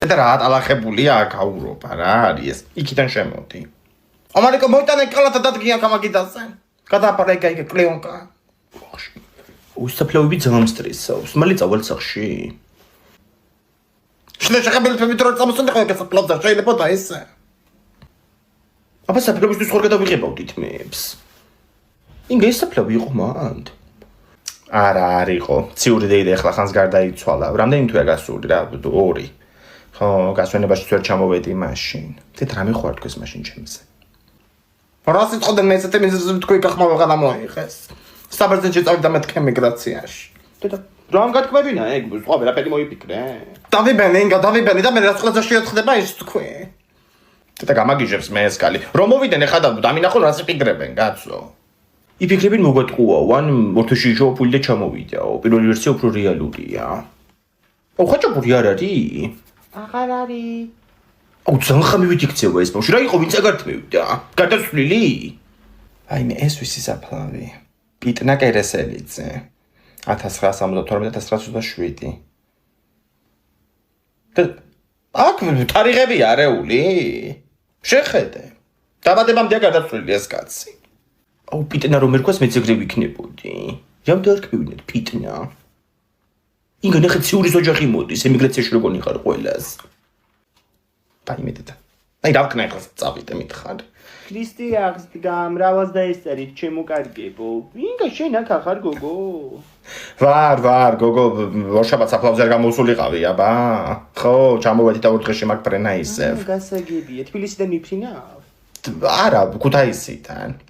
და რა ატალახებულია აქ აუროპა რა არის ეს? იქიდან შემოდი. ამერიკა მოიტანა კალათა დადგია გამაგიდაზე. გადააპარა ეგ კლეონკა. უსაფლავები ძალიან სტრესავს. მალე წავალ სახში. შეხებილი თვით რო წამოსული ხო ეგ საფლავდა შეიძლება და ესე. აბა საფლავისთვის ხარ გადავიღებავდით მეებს. ინგ ეს საფლავი იყო მანდ. არა არისო. ციური დეიდა ახლა ხანს გარდაიცვალა. რამდენი თვეა გასული რა? 2. ხო, გასვენებაში ვერ ჩამოვედი მაშინ. თეთ რამე ხوار თქვეს მაშინ ჩემზე. რას იტყოდენ მე ესეთი მიზეზი თქვი გახმავა ღანა მოიღეს. საბერძნეთში წავიდა მეთქე მიგრაციაში. თეთა რამ გათქმევინა ეგ სხვა ვერაფერი მოიფიქრე. დავიბენი და მე რაც ყველა შეეცხდება ის თქვი. თეთა გამაგიჟებს მე ეს კალი. რომ მოვიდნენ ეხლა და დამინახონ რას იფიქრებენ კაცო. იფიქრებენ მოგატყუაო, ან მორთუში შოუპული და ჩამოვიდაო. პირველი ვერსია უფრო რეალურია. ხაჭაპური არ არის? აღარ არის. ძალიან ხამივით იქცევა ეს ბავშვი. რა იყო ვინც აგართმევდა? გადასვლილი? აი მე ეს ვისი საფლავი. პიტნა კერესელიძე 1972-1927. აქ თარიღები არეული? შეხედე. დაბადებამდე გადასვლილი ეს კაცი. აუ პიტნა რომ ერქვას მეც ეგრე ვიქნებოდი. რამ დაარქმევინეთ პიტნა? ინგა ნახე ციურის ოჯახი მოდის ემიგრაციაში როგორ იყარ ყველას. დაიმედდა. აი რა ვქნა ახლა წავიდე მითხარ. ქრისტიანს გამრავალს დაესწრით ჩემო კარგებო. ინგა შენ აქ ახარ გოგო. ვარ გოგო ვარშავაც აფლავზე არ გამოსულიყავი აბა. ხო ჩამოვედი და ორ დღეში მაგ ფრენა ისევ. გასაგებია თბილისიდან მიფრინავ? არა ქუთაისიდან.